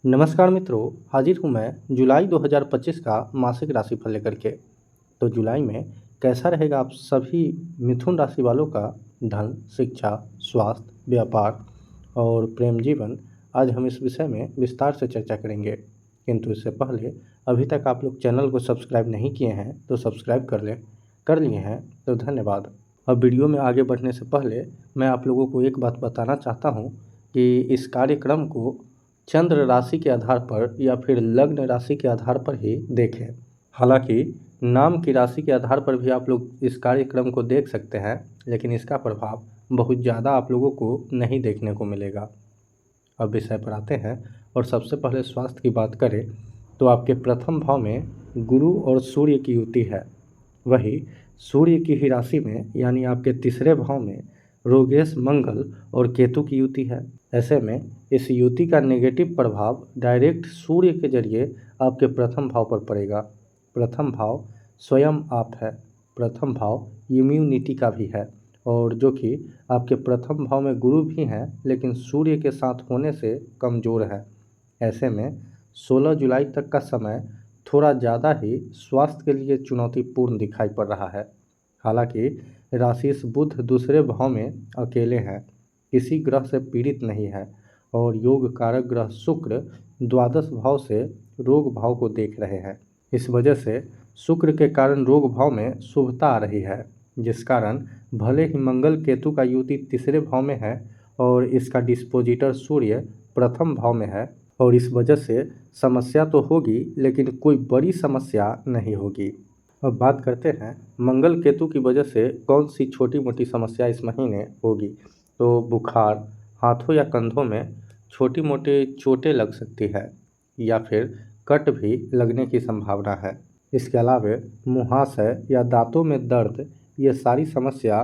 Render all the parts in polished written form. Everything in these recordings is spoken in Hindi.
नमस्कार मित्रों, हाजिर हूँ मैं जुलाई 2025 का मासिक राशिफल लेकर के। तो जुलाई में कैसा रहेगा आप सभी मिथुन राशि वालों का धन, शिक्षा, स्वास्थ्य, व्यापार और प्रेम जीवन। आज हम इस विषय में विस्तार से चर्चा करेंगे। किंतु इससे पहले अभी तक आप लोग चैनल को सब्सक्राइब नहीं किए हैं तो सब्सक्राइब कर लें। कर लिए हैं तो धन्यवाद। अब वीडियो में आगे बढ़ने से पहले मैं आप लोगों को एक बात बताना चाहता हूँ कि इस कार्यक्रम को चंद्र राशि के आधार पर या फिर लग्न राशि के आधार पर ही देखें। हालांकि नाम की राशि के आधार पर भी आप लोग इस कार्यक्रम को देख सकते हैं, लेकिन इसका प्रभाव बहुत ज़्यादा आप लोगों को नहीं देखने को मिलेगा। अब विषय पर आते हैं और सबसे पहले स्वास्थ्य की बात करें तो आपके प्रथम भाव में गुरु और सूर्य की युति है। वही सूर्य की ही राशि में यानी आपके तीसरे भाव में रोगेश, मंगल और केतु की युति है। ऐसे में इस युति का नेगेटिव प्रभाव डायरेक्ट सूर्य के जरिए आपके प्रथम भाव पर पड़ेगा। प्रथम भाव स्वयं आप है। प्रथम भाव इम्यूनिटी का भी है और जो कि आपके प्रथम भाव में गुरु भी हैं, लेकिन सूर्य के साथ होने से कमज़ोर है। ऐसे में 16 जुलाई तक का समय थोड़ा ज़्यादा ही स्वास्थ्य के लिए चुनौतीपूर्ण दिखाई पड़ रहा है। हालांकि राशिश बुध दूसरे भाव में अकेले हैं, किसी ग्रह से पीड़ित नहीं है और योग कारक ग्रह शुक्र द्वादश भाव से रोग भाव को देख रहे हैं। इस वजह से शुक्र के कारण रोग भाव में शुभता आ रही है, जिस कारण भले ही मंगल केतु का युति तीसरे भाव में है और इसका डिस्पोजिटर सूर्य प्रथम भाव में है, और इस वजह से समस्या तो होगी लेकिन कोई बड़ी समस्या नहीं होगी। अब बात करते हैं मंगल केतु की वजह से कौन सी छोटी मोटी समस्या इस महीने होगी। तो बुखार, हाथों या कंधों में छोटी मोटी चोटें लग सकती है या फिर कट भी लगने की संभावना है। इसके अलावा मुहासे या दांतों में दर्द, ये सारी समस्या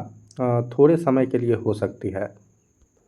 थोड़े समय के लिए हो सकती है।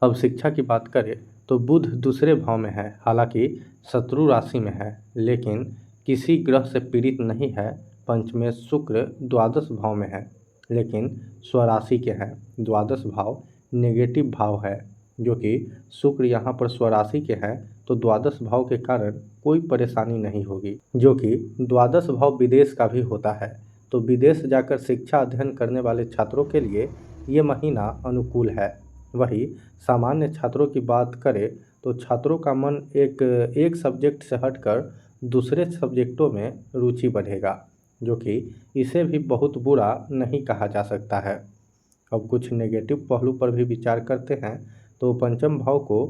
अब शिक्षा की बात करें तो बुध दूसरे भाव में है, हालांकि शत्रु राशि में है, लेकिन किसी ग्रह से पीड़ित नहीं है। पंचमेश शुक्र द्वादश भाव में है, लेकिन स्वराशि के हैं। द्वादश भाव नेगेटिव भाव है, जो कि शुक्र यहाँ पर स्वराशि के हैं, तो द्वादश भाव के कारण कोई परेशानी नहीं होगी। जो कि द्वादश भाव विदेश का भी होता है, तो विदेश जाकर शिक्षा अध्ययन करने वाले छात्रों के लिए ये महीना अनुकूल है। वही सामान्य छात्रों की बात करें तो छात्रों का मन एक सब्जेक्ट से हटकर दूसरे सब्जेक्टों में रुचि बढ़ेगा, जो कि इसे भी बहुत बुरा नहीं कहा जा सकता है। अब कुछ नेगेटिव पहलू पर भी विचार करते हैं तो पंचम भाव को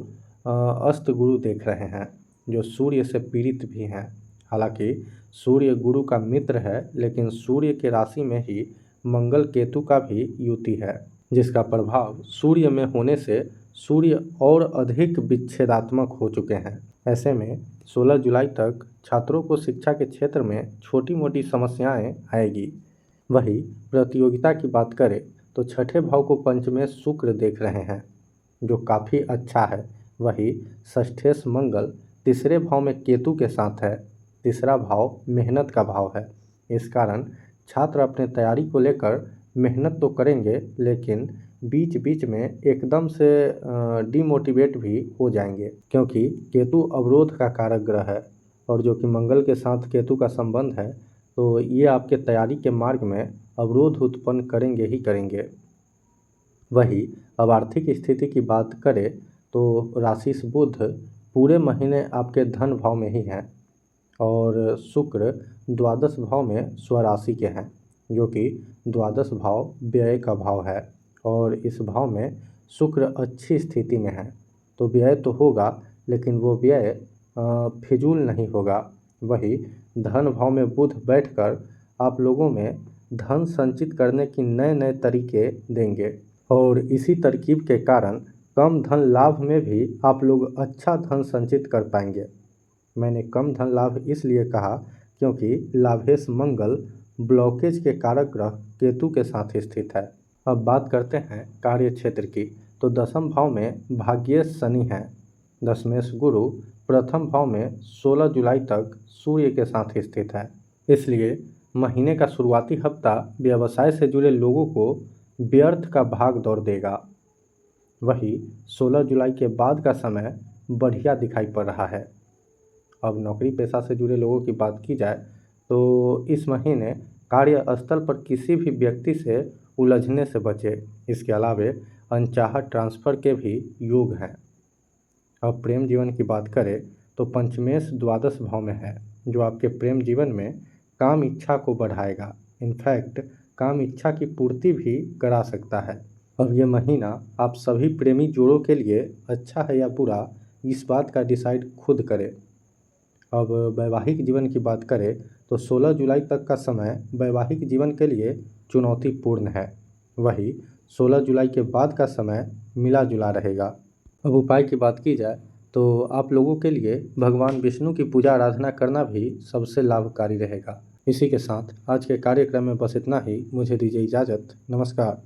अस्त गुरु देख रहे हैं, जो सूर्य से पीड़ित भी हैं। हालांकि सूर्य गुरु का मित्र है, लेकिन सूर्य के राशि में ही मंगल केतु का भी युति है, जिसका प्रभाव सूर्य में होने से सूर्य और अधिक विच्छेदात्मक हो चुके हैं। ऐसे में 16 जुलाई तक छात्रों को शिक्षा के क्षेत्र में छोटी मोटी समस्याएं आएगी। वही प्रतियोगिता की बात करें तो छठे भाव को पंचमेश शुक्र देख रहे हैं, जो काफ़ी अच्छा है। वही षष्ठेश मंगल तीसरे भाव में केतु के साथ है। तीसरा भाव मेहनत का भाव है। इस कारण छात्र अपने तैयारी को लेकर मेहनत तो करेंगे, लेकिन बीच बीच में एकदम से डिमोटिवेट भी हो जाएंगे, क्योंकि केतु अवरोध का कारक ग्रह है और जो कि मंगल के साथ केतु का संबंध है, तो ये आपके तैयारी के मार्ग में अवरोध उत्पन्न करेंगे ही करेंगे। वही अब आर्थिक स्थिति की बात करें तो राशिश बुध पूरे महीने आपके धन भाव में ही हैं और शुक्र द्वादश भाव में स्वराशि के हैं, जो कि द्वादश भाव व्यय का भाव है और इस भाव में शुक्र अच्छी स्थिति में है, तो व्यय तो होगा लेकिन वो व्यय फिजूल नहीं होगा। वही धन भाव में बुध बैठकर आप लोगों में धन संचित करने की नए नए तरीके देंगे और इसी तरकीब के कारण कम धन लाभ में भी आप लोग अच्छा धन संचित कर पाएंगे। मैंने कम धन लाभ इसलिए कहा क्योंकि लाभेश मंगल ब्लॉकेज के कारक ग्रह केतु के साथ स्थित है। अब बात करते हैं कार्य क्षेत्र की, तो दसम भाव में भाग्येश शनि है। दशमेश गुरु प्रथम भाव में 16 जुलाई तक सूर्य के साथ स्थित है, इसलिए महीने का शुरुआती हफ्ता व्यवसाय से जुड़े लोगों को व्यर्थ का भाग दौड़ देगा। वही 16 जुलाई के बाद का समय बढ़िया दिखाई पड़ रहा है। अब नौकरी पेशा से जुड़े लोगों की बात की जाए तो इस महीने कार्यस्थल पर किसी भी व्यक्ति से उलझने से बचे। इसके अलावे अनचाहा ट्रांसफ़र के भी योग हैं। अब प्रेम जीवन की बात करें तो पंचमेश द्वादश भाव में है, जो आपके प्रेम जीवन में काम इच्छा को बढ़ाएगा। इनफैक्ट काम इच्छा की पूर्ति भी करा सकता है। अब ये महीना आप सभी प्रेमी जोड़ों के लिए अच्छा है या बुरा, इस बात का डिसाइड खुद करें। अब वैवाहिक जीवन की बात करें तो 16 जुलाई तक का समय वैवाहिक जीवन के लिए चुनौतीपूर्ण है। वही 16 जुलाई के बाद का समय मिला जुला रहेगा। अब उपाय की बात की जाए तो आप लोगों के लिए भगवान विष्णु की पूजा आराधना करना भी सबसे लाभकारी रहेगा। इसी के साथ आज के कार्यक्रम में बस इतना ही। मुझे दीजिए इजाज़त। नमस्कार।